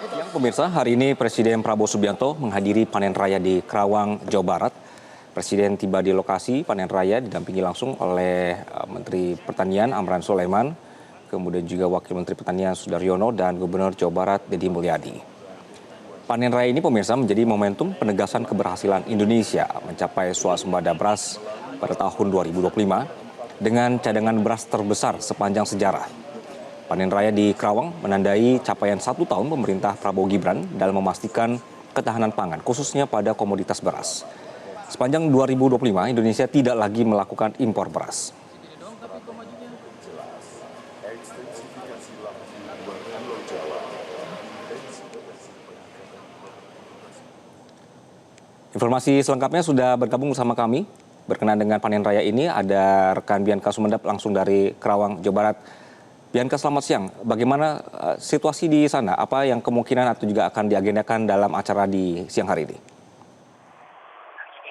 Siang pemirsa, hari ini Presiden Prabowo Subianto menghadiri panen raya di Kerawang, Jawa Barat. Presiden tiba di lokasi panen raya didampingi langsung oleh Menteri Pertanian Amran Sulaiman, kemudian juga Wakil Menteri Pertanian Sudaryono dan Gubernur Jawa Barat Deddy Mulyadi. Panen raya ini pemirsa menjadi momentum penegasan keberhasilan Indonesia mencapai swasembada beras pada tahun 2025 dengan cadangan beras terbesar sepanjang sejarah. Panen raya di Kerawang menandai capaian 1 tahun pemerintah Prabowo Gibran dalam memastikan ketahanan pangan, khususnya pada komoditas beras. Sepanjang 2025, Indonesia tidak lagi melakukan impor beras. Informasi selengkapnya sudah bergabung bersama kami. Berkenan dengan panen raya ini, ada rekan Bianca Sumendap langsung dari Kerawang, Jawa Barat. Bianca, selamat siang. Bagaimana situasi di sana? Apa yang kemungkinan atau juga akan diagendakan dalam acara di siang hari ini?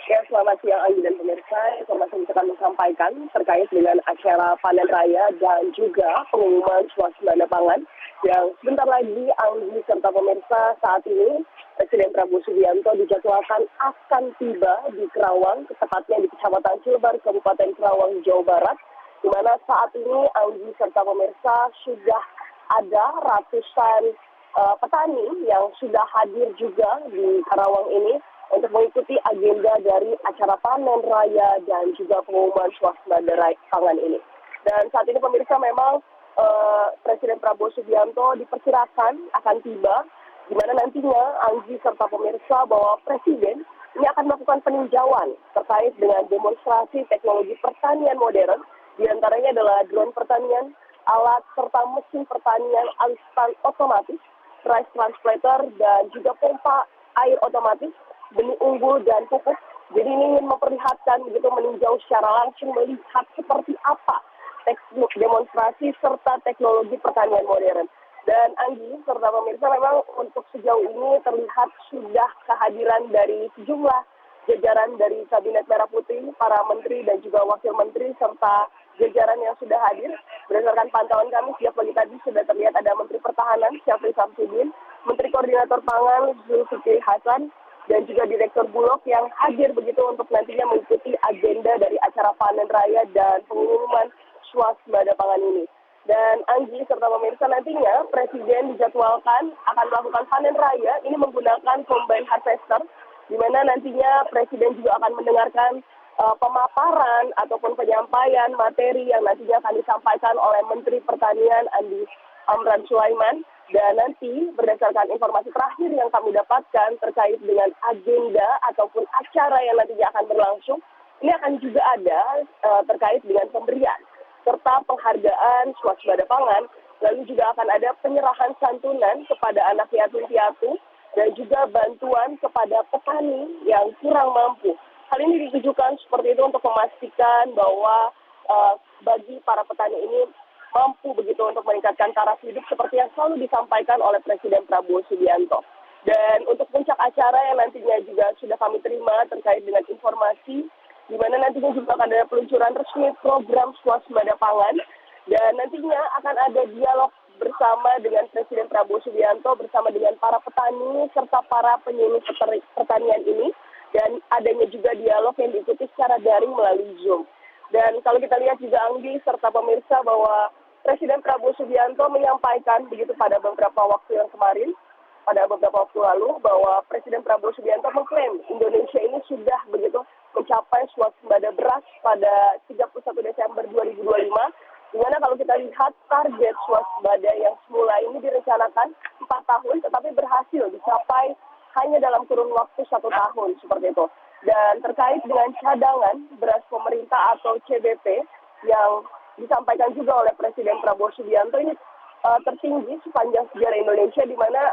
Ya, selamat siang Anggi dan pemirsa. Informasi yang bisa kami sampaikan terkait dengan acara panen raya dan juga pengumuman swasembada pangan yang sebentar lagi Anggi serta pemirsa saat ini Presiden Prabowo Subianto dijadwalkan akan tiba di Kerawang, tepatnya di Kecamatan Cilebar, Kabupaten Kerawang, Jawa Barat, di mana saat ini Anggi serta pemirsa sudah ada ratusan petani yang sudah hadir juga di Karawang ini untuk mengikuti agenda dari acara panen raya dan juga pengumuman swasembada pangan ini. Dan saat ini pemirsa memang Presiden Prabowo Subianto diperkirakan akan tiba, di mana nantinya Anggi serta pemirsa bahwa Presiden ini akan melakukan peninjauan terkait dengan demonstrasi teknologi pertanian modern, di antaranya adalah drone pertanian, alat serta mesin pertanian instan otomatis, rice transplanter, dan juga pompa air otomatis, benih unggul dan pupuk. Jadi ini ingin memperlihatkan begitu, meninjau secara langsung, melihat seperti apa teknik demonstrasi serta teknologi pertanian modern. Dan Anggi serta pemirsa memang untuk sejauh ini terlihat sudah kehadiran dari sejumlah jajaran dari Kabinet Merah Putih, para menteri dan juga wakil menteri serta jajaran yang sudah hadir. Berdasarkan pantauan kami sejak pagi tadi sudah terlihat ada Menteri Pertahanan Syafri Samsudin, Menteri Koordinator Pangan Zulkifli Hasan, dan juga Direktur Bulog yang hadir begitu untuk nantinya mengikuti agenda dari acara panen raya dan pengumuman swasembada pangan ini. Dan Anggi serta pemirsa nantinya Presiden dijadwalkan akan melakukan panen raya ini menggunakan combine harvester, di mana nantinya Presiden juga akan mendengarkan pemaparan ataupun penyampaian materi yang nantinya akan disampaikan oleh Menteri Pertanian Amran Sulaiman. Dan nanti berdasarkan informasi terakhir yang kami dapatkan terkait dengan agenda ataupun acara yang nantinya akan berlangsung, ini akan juga ada terkait dengan pemberian serta penghargaan swasembada pangan, lalu juga akan ada penyerahan santunan kepada anak yatim piatu dan juga bantuan kepada petani yang kurang mampu. Hal ini ditujukan seperti itu untuk memastikan bahwa bagi para petani ini mampu begitu untuk meningkatkan taraf hidup seperti yang selalu disampaikan oleh Presiden Prabowo Subianto. Dan untuk puncak acara yang nantinya juga sudah kami terima terkait dengan informasi, di mana nantinya juga akan ada peluncuran resmi program swasembada pangan, dan nantinya akan ada dialog bersama dengan Presiden Prabowo Subianto bersama dengan para petani serta para penyuluh pertanian ini, dan adanya juga dialog yang diikuti secara daring melalui Zoom. Dan kalau kita lihat juga Anggi serta pemirsa bahwa Presiden Prabowo Subianto menyampaikan begitu pada beberapa waktu yang kemarin, pada beberapa waktu lalu, bahwa Presiden Prabowo Subianto mengklaim Indonesia ini sudah begitu mencapai swasembada beras pada 31 Desember 2025, di mana kalau kita lihat target swasembada yang semula ini direncanakan 4 tahun, tetapi berhasil dicapai hanya dalam kurun waktu 1 tahun, seperti itu. Dan terkait dengan cadangan beras pemerintah atau CBP yang disampaikan juga oleh Presiden Prabowo Subianto, ini tertinggi sepanjang sejarah Indonesia, di mana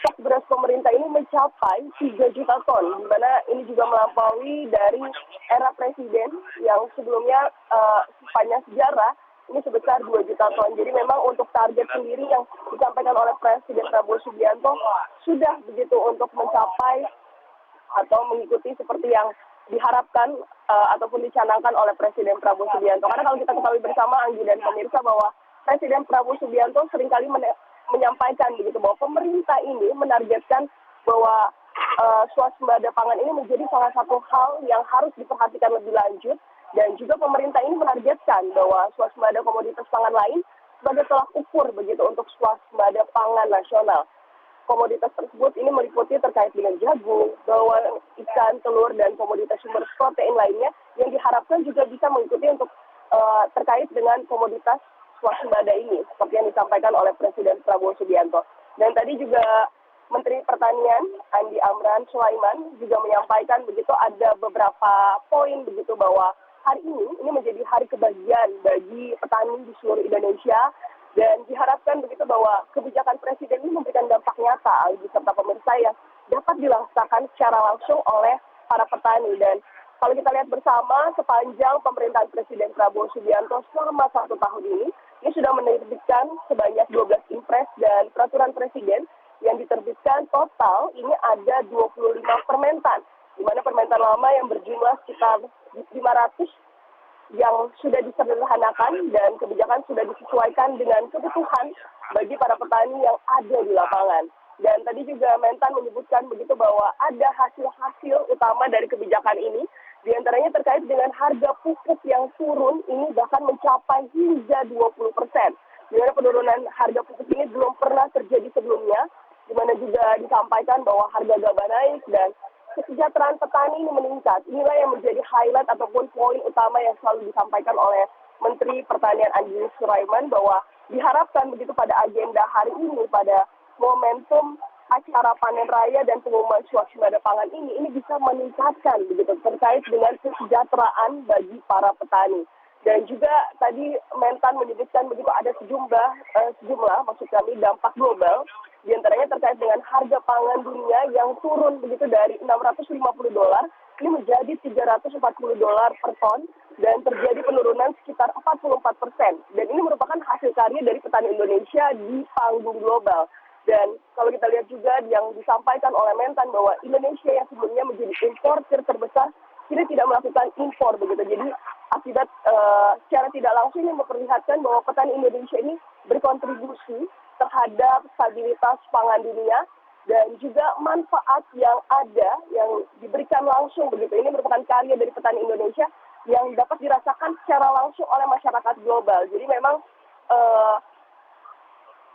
stok beras pemerintah ini mencapai 3 juta ton, di mana ini juga melampaui dari era Presiden yang sebelumnya sepanjang sejarah ini sebesar 2 juta ton. Jadi memang untuk target sendiri yang disampaikan oleh Presiden Prabowo Subianto sudah begitu untuk mencapai atau mengikuti seperti yang diharapkan ataupun dicanangkan oleh Presiden Prabowo Subianto. Karena kalau kita ketahui bersama Anggi dan pemirsa bahwa Presiden Prabowo Subianto seringkali menyampaikan begitu bahwa pemerintah ini menargetkan bahwa swasembada pangan ini menjadi salah satu hal yang harus diperhatikan lebih lanjut, dan juga pemerintah ini menargetkan bahwa swasembada komoditas pangan lain sebagai tolak ukur begitu untuk swasembada pangan nasional. Komoditas tersebut ini meliputi terkait dengan jagung, bawang, ikan, telur, dan komoditas sumber protein lainnya yang diharapkan juga bisa mengikuti untuk terkait dengan komoditas swasembada ini, seperti yang disampaikan oleh Presiden Prabowo Subianto. Dan tadi juga Menteri Pertanian Andi Amran Sulaiman juga menyampaikan begitu ada beberapa poin begitu bahwa hari ini menjadi hari kebahagiaan bagi petani di seluruh Indonesia, dan diharapkan begitu bahwa kebijakan Presiden ini memberikan dampak nyata serta pemirsa yang dapat dirasakan secara langsung oleh para petani. Dan kalau kita lihat bersama sepanjang pemerintahan Presiden Prabowo Subianto selama 1 tahun ini sudah menerbitkan sebanyak 12 impres dan peraturan Presiden yang diterbitkan total ini ada 25 permentan, di mana permentan lama yang berjumlah sekitar 500 yang sudah disederhanakan dan kebijakan sudah disesuaikan dengan kebutuhan bagi para petani yang ada di lapangan. Dan tadi juga Mentan menyebutkan begitu bahwa ada hasil-hasil utama dari kebijakan ini, diantaranya terkait dengan harga pupuk yang turun ini bahkan mencapai hingga 20%. Di mana penurunan harga pupuk ini belum pernah terjadi sebelumnya, di mana juga disampaikan bahwa harga gabah naik dan kesejahteraan petani ini meningkat. Inilah yang menjadi highlight ataupun poin utama yang selalu disampaikan oleh Menteri Pertanian Andi Sulaiman, bahwa diharapkan begitu pada agenda hari ini, pada momentum acara panen raya dan pengumuman swasembada pangan ini bisa meningkatkan begitu terkait dengan kesejahteraan bagi para petani. Dan juga tadi Mentan menyebutkan begitu ada sejumlah maksud kami dampak global, diantaranya terkait dengan harga pangan dunia yang turun begitu dari $650 ini menjadi $340 per ton, dan terjadi penurunan sekitar 44%. Dan ini merupakan hasil karya dari petani Indonesia di panggung global. Dan kalau kita lihat juga yang disampaikan oleh Mentan bahwa Indonesia yang sebelumnya menjadi importer terbesar ini tidak melakukan impor begitu. Jadi akibat secara tidak langsung ini memperlihatkan bahwa petani Indonesia ini berkontribusi terhadap stabilitas pangan dunia, dan juga manfaat yang ada yang diberikan langsung begitu. Ini merupakan karya dari petani Indonesia yang dapat dirasakan secara langsung oleh masyarakat global. Jadi memang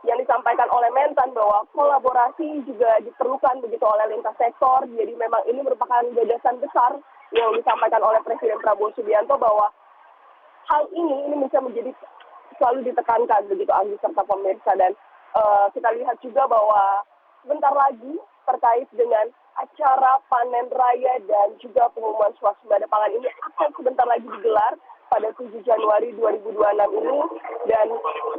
yang disampaikan oleh Mentan bahwa kolaborasi juga diperlukan begitu oleh lintas sektor. Jadi memang ini merupakan gagasan besar yang disampaikan oleh Presiden Prabowo Subianto, bahwa hal ini bisa menjadi selalu ditekankan begitu Anggi serta pemirsa. Dan kita lihat juga bahwa sebentar lagi terkait dengan acara panen raya dan juga pengumuman swasembada pangan ini akan sebentar lagi digelar pada 7 Januari 2026 ini, dan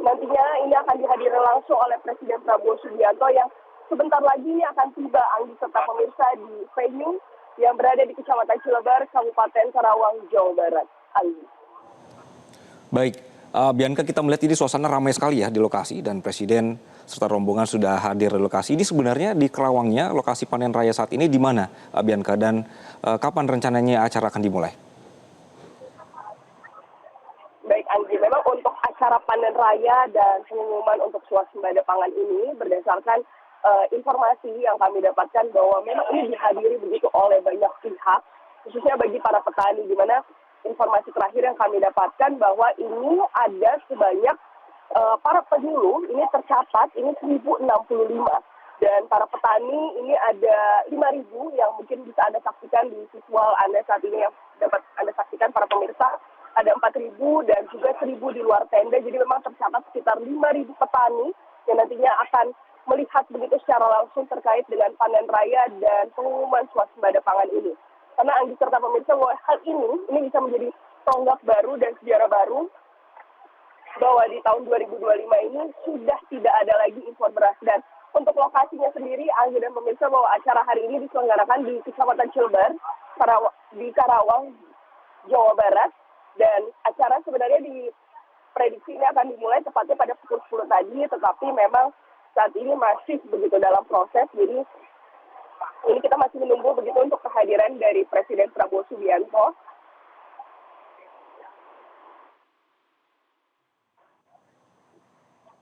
nantinya ini akan dihadiri langsung oleh Presiden Prabowo Subianto yang sebentar lagi ini akan tiba Anggi serta pemirsa di venue yang berada di Kecamatan Cilebar, Kabupaten Karawang, Jawa Barat. Anggi. Baik, Bianca, kita melihat ini suasana ramai sekali ya di lokasi, dan Presiden serta rombongan sudah hadir di lokasi. Ini sebenarnya di Karawangnya, lokasi panen raya saat ini di mana, Bianca, dan kapan rencananya acara akan dimulai? Baik Anggi, memang untuk acara panen raya dan pengumuman untuk swasembada pangan ini berdasarkan informasi yang kami dapatkan bahwa memang ini dihadiri begitu oleh banyak pihak, khususnya bagi para petani, di mana informasi terakhir yang kami dapatkan bahwa ini ada sebanyak para penyuluh ini tercatat ini 1.065, dan para petani ini ada 5.000 yang mungkin bisa Anda saksikan di visual Anda saat ini yang dapat Anda saksikan para pemirsa. Ada 4.000 dan juga 1.000 di luar tenda. Jadi memang tercatat sekitar 5.000 petani yang nantinya akan melihat begitu secara langsung terkait dengan panen raya dan pengumuman swasembada pangan ini. Karena Anggi serta pemirsa bahwa hal ini bisa menjadi tonggak baru dan sejarah baru bahwa di tahun 2025 ini sudah tidak ada lagi impor beras. Dan untuk lokasinya sendiri, Anggi dan pemirsa, bahwa acara hari ini diselenggarakan di Kecamatan Cilebar, di Karawang, Jawa Barat. Dan acara sebenarnya diprediksi ini akan dimulai tepatnya pada pukul 10 tadi, tetapi memang saat ini masih begitu dalam proses. Jadi ini kita masih menunggu begitu untuk kehadiran dari Presiden Prabowo Subianto.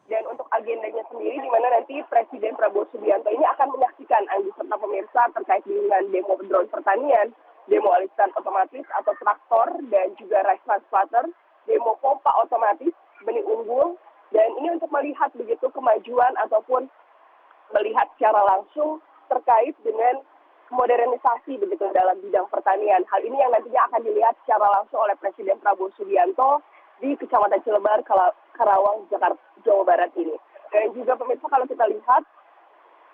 Dan untuk agendanya sendiri, di mana nanti Presiden Prabowo Subianto ini akan menyaksikan Anggi serta pemirsa terkait dengan demo drone pertanian, demo alisan otomatis atau traktor, dan juga rice transplanter, demo pompa otomatis, benih unggul, dan ini untuk melihat begitu kemajuan ataupun melihat secara langsung terkait dengan modernisasi begitu dalam bidang pertanian. Hal ini yang nantinya akan dilihat secara langsung oleh Presiden Prabowo Subianto di Kecamatan Cilebar, Karawang, Jawa Barat ini. Dan juga pemirsa, kalau kita lihat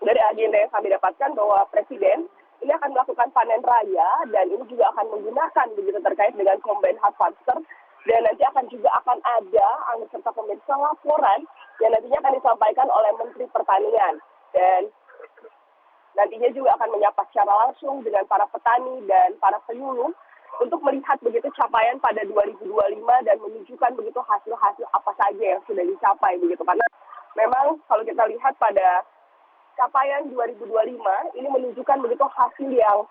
dari agenda yang kami dapatkan bahwa Presiden ini akan melakukan panen raya dan ini juga akan menggunakan begitu terkait dengan combine harvester, dan nanti juga akan ada Anggi serta pemirsa laporan yang nantinya akan disampaikan oleh Menteri Pertanian, dan nantinya juga akan menyapa secara langsung dengan para petani dan para penyuluh untuk melihat begitu capaian pada 2025 dan menunjukkan begitu hasil-hasil apa saja yang sudah dicapai begitu. Karena memang kalau kita lihat pada capaian 2025 ini menunjukkan begitu hasil yang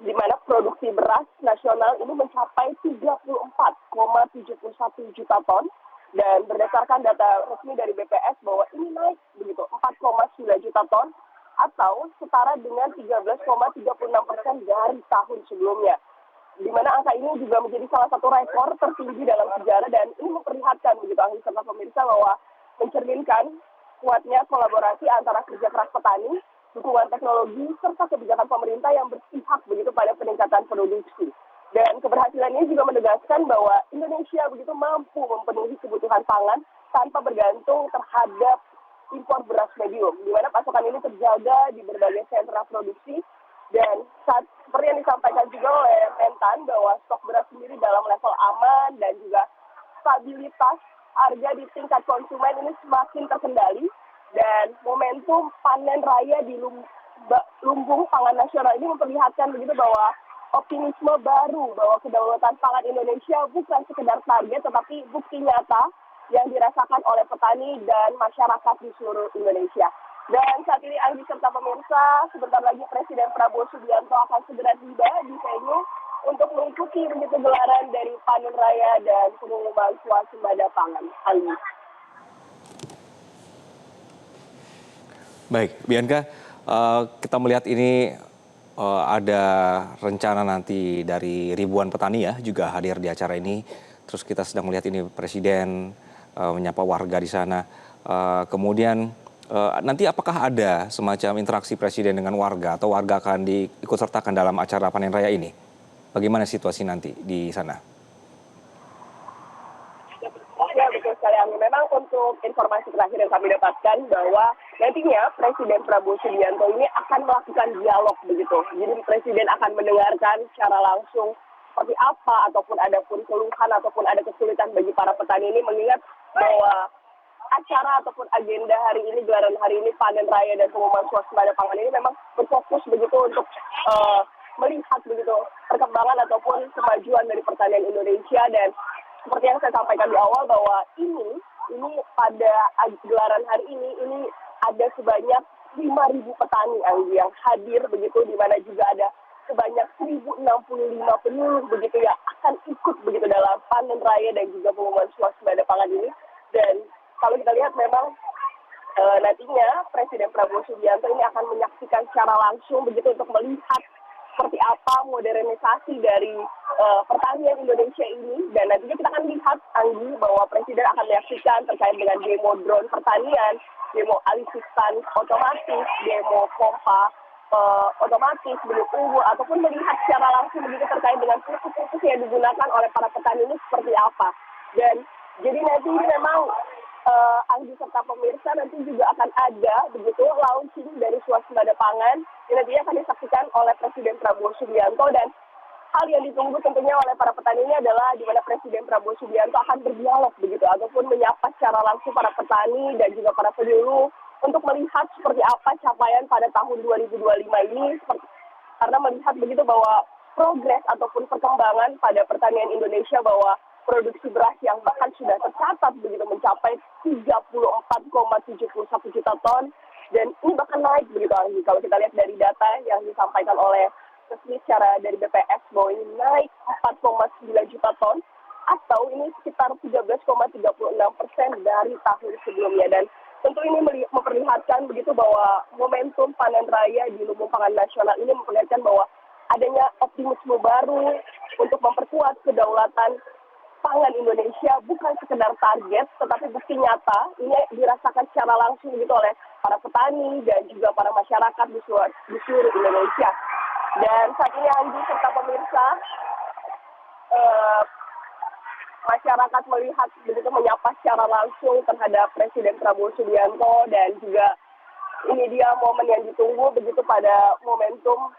di mana produksi beras nasional ini mencapai 34,71 juta ton, dan berdasarkan data resmi dari BPS bahwa ini naik begitu 4,9 juta ton atau setara dengan 13,36% dari tahun sebelumnya. Di mana angka ini juga menjadi salah satu rekor tertinggi dalam sejarah, dan ini memperlihatkan begitu Anggi serta pemirsa bahwa mencerminkan kuatnya kolaborasi antara kerja keras petani, dukungan teknologi, serta kebijakan pemerintah yang berpihak begitu pada peningkatan produksi. Dan keberhasilan ini juga menegaskan bahwa Indonesia begitu mampu memenuhi kebutuhan pangan tanpa bergantung terhadap impor beras medium, di mana pasokan ini terjaga di berbagai sentra produksi, dan seperti yang disampaikan juga oleh Mentan bahwa stok beras sendiri dalam level aman dan juga stabilitas harga di tingkat konsumen ini semakin terkendali, dan momentum panen raya di lumbung pangan nasional ini memperlihatkan begitu bahwa optimisme baru bahwa kedaulatan pangan Indonesia bukan sekedar target tetapi bukti nyata yang dirasakan oleh petani dan masyarakat di seluruh Indonesia. Dan saat ini Anggi serta pemirsa, sebentar lagi Presiden Prabowo Subianto akan segera tiba di venue untuk mengikuti begitu gelaran dari panen raya dan pengumuman swasembada pangan. Anggi. Baik, Bianca, kita melihat ini ada rencana nanti dari ribuan petani ya juga hadir di acara ini. Terus kita sedang melihat ini Presiden menyapa warga di sana. Kemudian nanti apakah ada semacam interaksi Presiden dengan warga atau warga akan diikut sertakan dalam acara panen raya ini? Bagaimana situasi nanti di sana? Ya, betul sekali, Anggi. Memang untuk informasi terakhir yang kami dapatkan bahwa nantinya Presiden Prabowo Subianto ini akan melakukan dialog begitu. Jadi Presiden akan mendengarkan secara langsung seperti apa ataupun ada pun keluhan ataupun ada kesulitan bagi para petani ini, mengingat bahwa acara ataupun agenda hari ini, gelaran hari ini, panen raya dan pengumuman swasembada pangan ini memang berfokus begitu untuk melihat begitu perkembangan ataupun kemajuan dari pertanian Indonesia. Dan seperti yang saya sampaikan di awal bahwa ini pada gelaran hari ini ada sebanyak 5.000 petani yang hadir begitu, di mana juga ada sebanyak 1.065 penyuluh begitu yang akan ikut begitu dalam panen raya dan juga pengumuman swasembada pangan ini. Dan kalau kita lihat memang nantinya Presiden Prabowo Subianto ini akan menyaksikan secara langsung begitu untuk melihat seperti apa modernisasi dari pertanian Indonesia ini. Dan nantinya kita akan lihat, Anggi, bahwa Presiden akan menyaksikan terkait dengan demo drone pertanian, demo alisisan otomatis, demo pompa otomatis, benih unggul, ataupun melihat secara langsung begitu terkait dengan pupuk-pupuk yang digunakan oleh para petani ini seperti apa. Dan jadi nanti ini memang Anggi serta pemirsa nanti juga akan ada begitu launching dari swasembada pangan yang nantinya akan disaksikan oleh Presiden Prabowo Subianto. Dan hal yang ditunggu tentunya oleh para petani ini adalah di mana Presiden Prabowo Subianto akan berdialog begitu ataupun menyapa secara langsung para petani dan juga para penyuluh untuk melihat seperti apa capaian pada tahun 2025 ini, karena melihat begitu bahwa progres ataupun perkembangan pada pertanian Indonesia, bahwa produksi beras yang bahkan sudah tercatat begitu mencapai 34,71 juta ton, dan ini bahkan naik begitu, Anggi. Kalau kita lihat dari data yang disampaikan oleh resmi secara dari BPS bahwa ini naik 4,9 juta ton atau ini sekitar 13,36% dari tahun sebelumnya. Dan tentu ini memperlihatkan begitu bahwa momentum panen raya di Lumbung Pangan Nasional ini memperlihatkan bahwa adanya optimisme baru untuk memperkuat kedaulatan pangan Indonesia, bukan sekedar target, tetapi bukti nyata ini dirasakan secara langsung gitu oleh para petani dan juga para masyarakat di seluruh Indonesia. Dan saat ini Andi serta pemirsa, masyarakat melihat begitu menyapa secara langsung terhadap Presiden Prabowo Subianto, dan juga ini dia momen yang ditunggu begitu pada momentum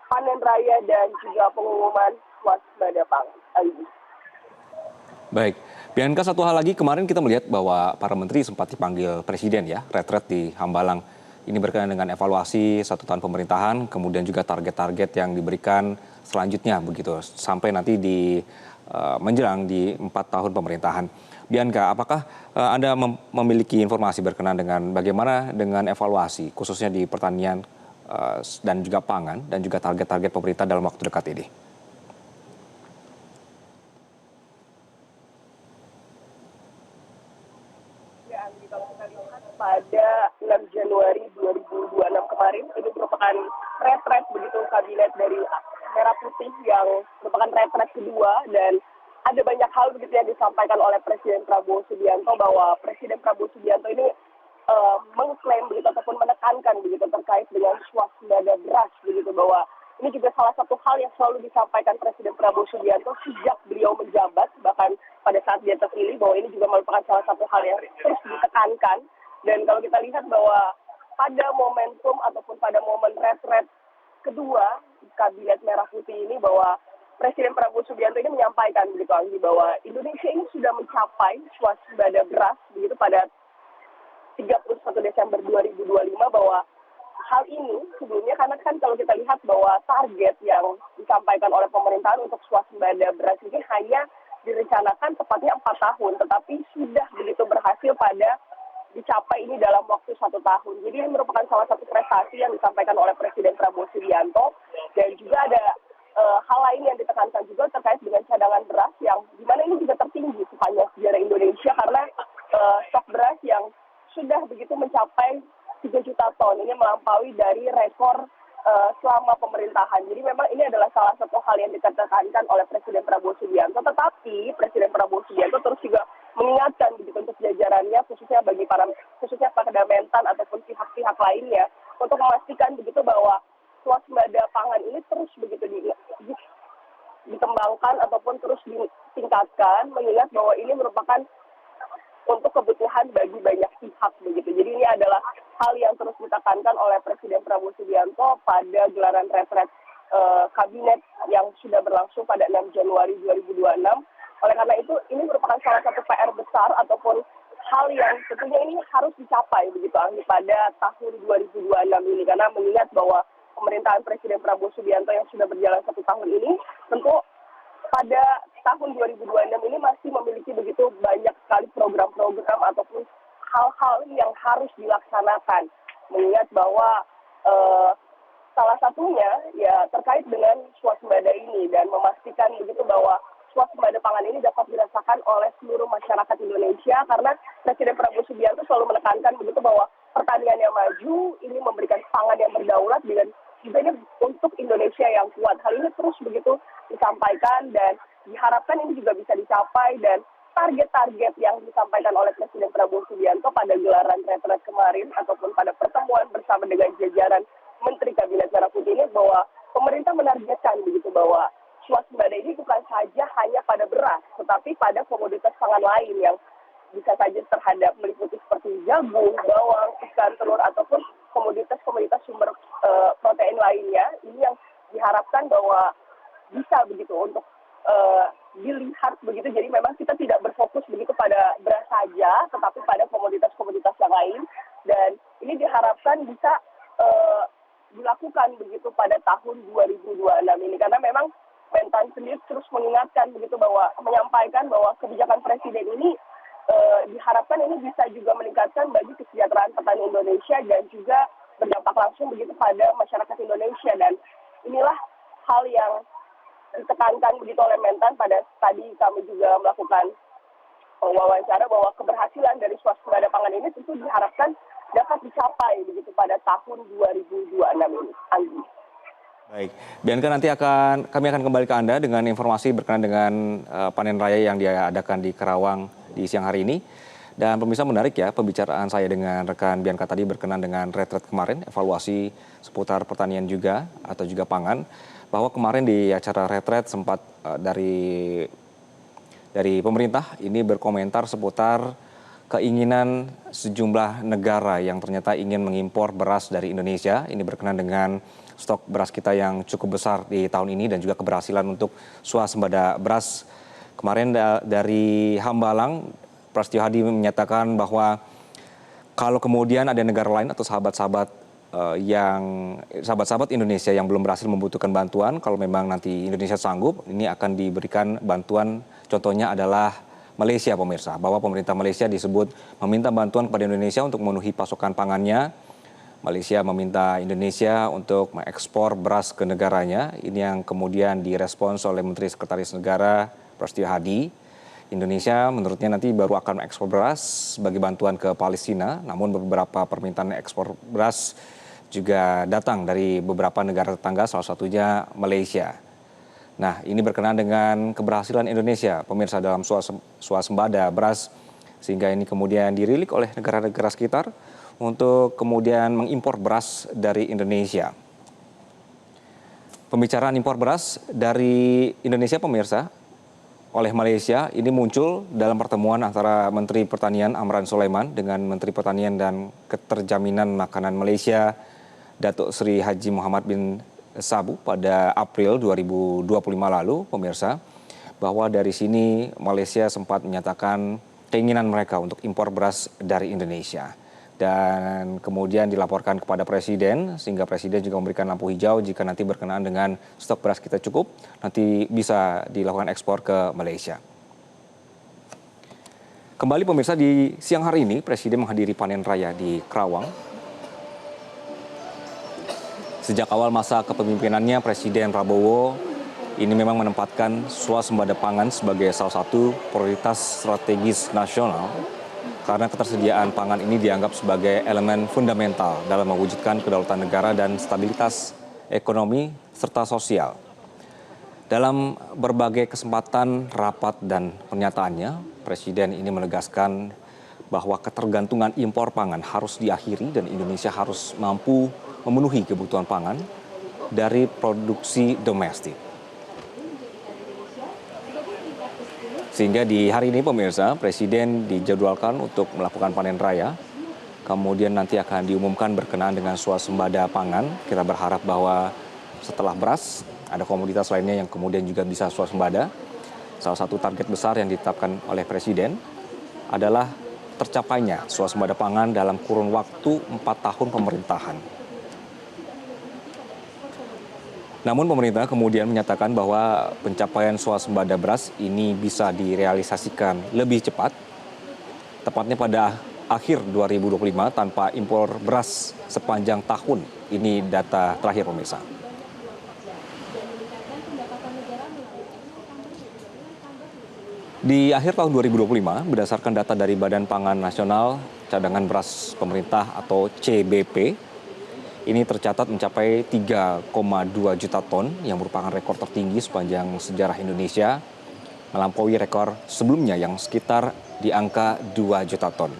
panen raya dan juga pengumuman swasembada pangan. Baik, Bianca, satu hal lagi, kemarin kita melihat bahwa para menteri sempat dipanggil Presiden ya, retret di Hambalang. Ini berkaitan dengan evaluasi 1 tahun pemerintahan, kemudian juga target-target yang diberikan selanjutnya begitu, sampai nanti di menjelang di 4 tahun pemerintahan. Bianca, apakah Anda memiliki informasi berkenaan dengan bagaimana dengan evaluasi, khususnya di pertanian dan juga pangan, dan juga target-target pemerintah dalam waktu dekat ini? Kalau kita lihat pada 6 Januari 2026 kemarin, ini merupakan retret begitu kabinet dari Merah Putih yang merupakan retret kedua, dan ada banyak hal begitu yang disampaikan oleh Presiden Prabowo Subianto, bahwa Presiden Prabowo Subianto ini mengklaim begitu ataupun menekankan begitu terkait dengan swasembada beras begitu, bahwa ini juga salah satu hal yang selalu disampaikan Presiden Prabowo Subianto sejak beliau menjabat, bahkan pada saat dia terpilih, bahwa ini juga merupakan salah satu hal yang terus ditekankan. Dan kalau kita lihat bahwa pada momentum ataupun pada momen retret kedua kabinet Merah Putih ini, bahwa Presiden Prabowo Subianto ini menyampaikan begitu Anggi, bahwa Indonesia ini sudah mencapai swasembada beras begitu pada 31 Desember 2025, bahwa hal ini sebelumnya, karena kan kalau kita lihat bahwa target yang disampaikan oleh pemerintahan untuk swasembada beras ini hanya direncanakan tepatnya 4 tahun, tetapi sudah begitu berhasil pada dicapai ini dalam waktu 1 tahun. Jadi ini merupakan salah satu prestasi yang disampaikan oleh Presiden Prabowo Subianto. Dan juga ada hal lain yang ditekankan juga terkait dengan cadangan beras, yang dimana ini juga tertinggi sepanjang sejarah Indonesia, karena stok beras yang sudah begitu mencapai 3 juta ton, ini melampaui dari rekor selama pemerintahan. Jadi memang ini adalah salah satu hal yang ditekankan oleh Presiden Prabowo Subianto. Tetapi Presiden Prabowo Subianto terus juga mengingatkan begitu untuk jajarannya, khususnya pada Mentan ataupun pihak-pihak lainnya, untuk memastikan begitu bahwa swasembada pangan ini terus begitu dikembangkan ataupun terus ditingkatkan, mengingat bahwa ini merupakan untuk kebutuhan bagi banyak pihak begitu. Jadi ini adalah hal yang terus ditekankan oleh Presiden Prabowo Subianto pada gelaran retret kabinet yang sudah berlangsung pada 6 Januari 2026. Oleh karena itu, ini merupakan salah satu PR besar ataupun hal yang tentunya ini harus dicapai begitu pada tahun 2026 ini, karena mengingat bahwa pemerintahan Presiden Prabowo Subianto yang sudah berjalan 1 tahun ini, tentu pada tahun 2026 ini masih memiliki begitu banyak sekali program-program ataupun hal-hal yang harus dilaksanakan. Mengingat bahwa salah satunya ya terkait dengan swasembada ini, dan memastikan begitu bahwa swasembada pangan ini dapat dirasakan oleh seluruh masyarakat Indonesia, karena Presiden Prabowo Subianto selalu menekankan begitu bahwa pertanian yang maju ini memberikan pangan yang berdaulat, dan juga ini untuk Indonesia yang kuat. Hal ini terus begitu disampaikan, dan diharapkan ini juga bisa dicapai, dan target-target yang disampaikan oleh Presiden Prabowo Subianto pada gelaran retret kemarin ataupun pada pertemuan bersama dengan jajaran Menteri Kabinet Merah Putih ini, bahwa pemerintah menargetkan begitu bahwa swasembada ini bukan saja hanya pada beras, tetapi pada komoditas pangan lain yang bisa saja terhadap meliputi seperti jagung, bawang, ikan, telur, ataupun komoditas-komoditas sumber protein lainnya. Ini yang diharapkan bahwa bisa begitu untuk dilihat begitu. Jadi memang kita tidak berfokus begitu pada beras saja, tetapi pada komoditas-komoditas yang lain. Dan ini diharapkan bisa dilakukan begitu pada tahun 2026 ini, karena memang Mentan sendiri terus mengingatkan begitu, bahwa menyampaikan bahwa kebijakan Presiden ini diharapkan ini bisa juga meningkatkan bagi kesejahteraan petani Indonesia, dan juga berdampak langsung begitu pada masyarakat Indonesia. Dan inilah hal yang ditekankan begitu oleh Mentan. Pada tadi kami juga melakukan wawancara bahwa keberhasilan dari swasembada pangan ini tentu diharapkan dapat dicapai begitu pada tahun 2026 ini. Anggi. Baik, Bianca, nanti kami akan kembali ke Anda dengan informasi berkenaan dengan panen raya yang diadakan di Karawang di siang hari ini. Dan pemirsa, menarik ya pembicaraan saya dengan rekan Bianca tadi berkenaan dengan retret kemarin, evaluasi seputar pertanian juga atau juga pangan. Bahwa kemarin di acara retret sempat dari pemerintah ini berkomentar seputar keinginan sejumlah negara yang ternyata ingin mengimpor beras dari Indonesia. Ini berkenaan dengan stok beras kita yang cukup besar di tahun ini dan juga keberhasilan untuk swasembada beras. Kemarin dari Hambalang, Prasetyo Hadi menyatakan bahwa kalau kemudian ada negara lain atau sahabat-sahabat Indonesia yang belum berhasil membutuhkan bantuan, kalau memang nanti Indonesia sanggup, ini akan diberikan bantuan. Contohnya adalah Malaysia, pemirsa, bahwa pemerintah Malaysia disebut meminta bantuan kepada Indonesia untuk memenuhi pasokan pangannya. Malaysia meminta Indonesia untuk mengekspor beras ke negaranya. Ini yang kemudian direspons oleh Menteri Sekretaris Negara Prasetyo Hadi. Indonesia menurutnya nanti baru akan mengekspor beras sebagai bantuan ke Palestina. Namun beberapa permintaan ekspor beras juga datang dari beberapa negara tetangga, salah satunya Malaysia. Nah, ini berkenaan dengan keberhasilan Indonesia, pemirsa, dalam swasembada beras, sehingga ini kemudian dirilik oleh negara-negara sekitar untuk kemudian mengimpor beras dari Indonesia. Pembicaraan impor beras dari Indonesia, pemirsa, oleh Malaysia ini muncul dalam pertemuan antara Menteri Pertanian Amran Sulaiman dengan Menteri Pertanian dan Keterjaminan Makanan Malaysia, Datuk Seri Haji Muhammad bin Sabu, pada April 2025 lalu, pemirsa, bahwa dari sini Malaysia sempat menyatakan keinginan mereka untuk impor beras dari Indonesia. Dan kemudian dilaporkan kepada Presiden, sehingga Presiden juga memberikan lampu hijau jika nanti berkenaan dengan stok beras kita cukup, nanti bisa dilakukan ekspor ke Malaysia. Kembali, pemirsa, di siang hari ini Presiden menghadiri panen raya di Karawang. Sejak awal masa kepemimpinannya, Presiden Prabowo ini memang menempatkan swasembada pangan sebagai salah satu prioritas strategis nasional, karena ketersediaan pangan ini dianggap sebagai elemen fundamental dalam mewujudkan kedaulatan negara dan stabilitas ekonomi serta sosial. Dalam berbagai kesempatan, rapat, dan pernyataannya, Presiden ini menegaskan bahwa ketergantungan impor pangan harus diakhiri dan Indonesia harus mampu memenuhi kebutuhan pangan dari produksi domestik. Sehingga di hari ini, pemirsa, Presiden dijadwalkan untuk melakukan panen raya. Kemudian nanti akan diumumkan berkenaan dengan swasembada pangan. Kita berharap bahwa setelah beras, ada komoditas lainnya yang kemudian juga bisa swasembada. Salah satu target besar yang ditetapkan oleh Presiden adalah tercapainya swasembada pangan dalam kurun waktu 4 tahun pemerintahan. Namun pemerintah kemudian menyatakan bahwa pencapaian swasembada beras ini bisa direalisasikan lebih cepat, tepatnya pada akhir 2025 tanpa impor beras sepanjang tahun. Ini data terakhir, pemirsa. Di akhir tahun 2025, berdasarkan data dari Badan Pangan Nasional, cadangan beras pemerintah atau CBP, ini tercatat mencapai 3,2 juta ton yang merupakan rekor tertinggi sepanjang sejarah Indonesia, melampaui rekor sebelumnya yang sekitar di angka 2 juta ton.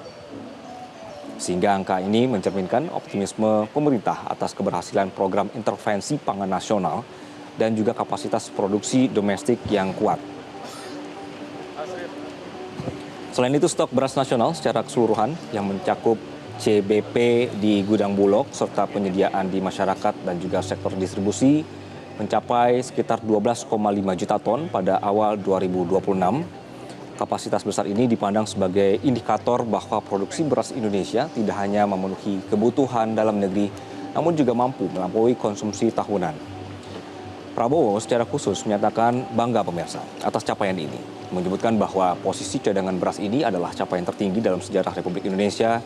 Sehingga angka ini mencerminkan optimisme pemerintah atas keberhasilan program intervensi pangan nasional dan juga kapasitas produksi domestik yang kuat. Selain itu, stok beras nasional secara keseluruhan yang mencakup CBP di gudang Bulog serta penyediaan di masyarakat dan juga sektor distribusi mencapai sekitar 12,5 juta ton pada awal 2026. Kapasitas besar ini dipandang sebagai indikator bahwa produksi beras Indonesia tidak hanya memenuhi kebutuhan dalam negeri, namun juga mampu melampaui konsumsi tahunan. Prabowo secara khusus menyatakan bangga, pemirsa, atas capaian ini, menyebutkan bahwa posisi cadangan beras ini adalah capaian tertinggi dalam sejarah Republik Indonesia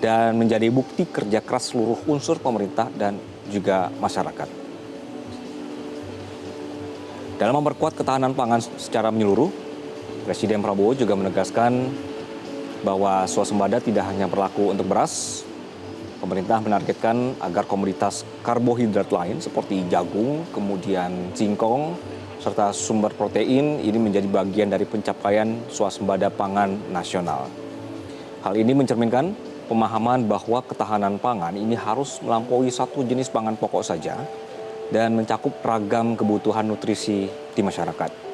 dan menjadi bukti kerja keras seluruh unsur pemerintah dan juga masyarakat. Dalam memperkuat ketahanan pangan secara menyeluruh, Presiden Prabowo juga menegaskan bahwa swasembada tidak hanya berlaku untuk beras, Pemerintah menargetkan agar komoditas karbohidrat lain seperti jagung, kemudian singkong, serta sumber protein ini menjadi bagian dari pencapaian swasembada pangan nasional. Hal ini mencerminkan pemahaman bahwa ketahanan pangan ini harus melampaui satu jenis pangan pokok saja dan mencakup ragam kebutuhan nutrisi di masyarakat.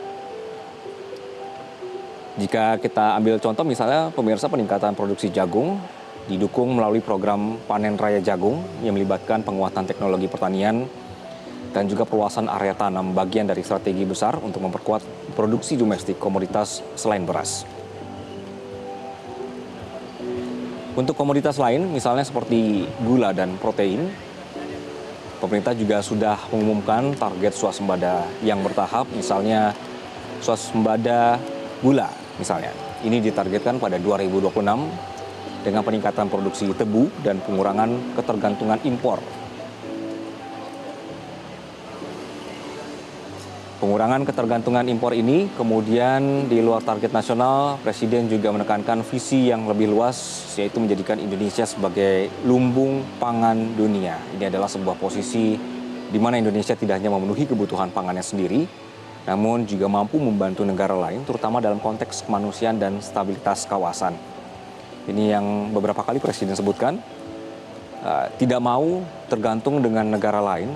Jika kita ambil contoh misalnya pemirsa, peningkatan produksi jagung didukung melalui program Panen Raya Jagung yang melibatkan penguatan teknologi pertanian dan juga perluasan area tanam, bagian dari strategi besar untuk memperkuat produksi domestik komoditas selain beras. Untuk komoditas lain, misalnya seperti gula dan protein, pemerintah juga sudah mengumumkan target swasembada yang bertahap, misalnya swasembada gula misalnya. Ini ditargetkan pada 2026 dengan peningkatan produksi tebu dan pengurangan ketergantungan impor. Pengurangan ketergantungan impor ini kemudian di luar target nasional, Presiden juga menekankan visi yang lebih luas, yaitu menjadikan Indonesia sebagai lumbung pangan dunia. Ini adalah sebuah posisi di mana Indonesia tidak hanya memenuhi kebutuhan pangannya sendiri, namun juga mampu membantu negara lain, terutama dalam konteks kemanusiaan dan stabilitas kawasan. Ini yang beberapa kali Presiden sebutkan, tidak mau tergantung dengan negara lain,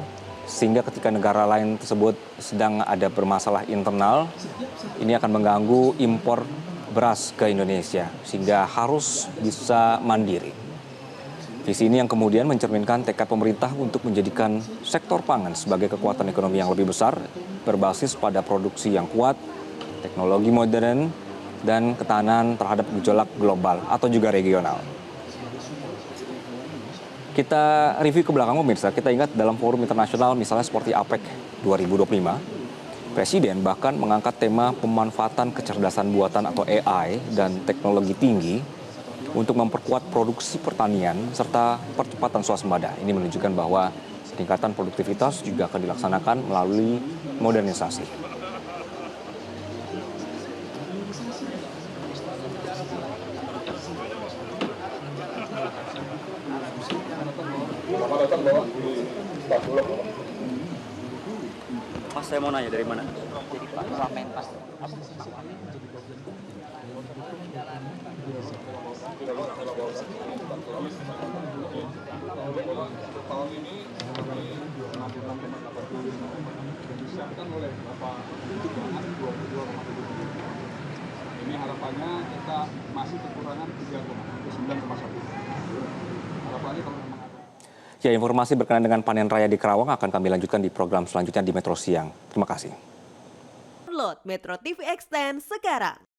sehingga ketika negara lain tersebut sedang ada bermasalah internal, ini akan mengganggu impor beras ke Indonesia, sehingga harus bisa mandiri. Visi ini yang kemudian mencerminkan tekad pemerintah untuk menjadikan sektor pangan sebagai kekuatan ekonomi yang lebih besar, berbasis pada produksi yang kuat, teknologi modern, dan ketahanan terhadap gejolak global atau juga regional. Kita review ke belakang pemirsa, kita ingat dalam forum internasional misalnya seperti APEC 2025, Presiden bahkan mengangkat tema pemanfaatan kecerdasan buatan atau AI dan teknologi tinggi untuk memperkuat produksi pertanian serta percepatan swasembada. Ini menunjukkan bahwa peningkatan produktivitas juga akan dilaksanakan melalui modernisasi. Mas, saya mau nanya dari mana? Jadi Pak Wamenpas. Tahun ini disiapkan oleh Bapak Keuangan 22,7. Ini harapannya kita masih kekurangan 9,1. Harapannya kalau memang Ya, informasi berkenaan dengan panen raya di Karawang akan kami lanjutkan di program selanjutnya di Metro Siang. Terima kasih. Download Metro TV Extend sekarang.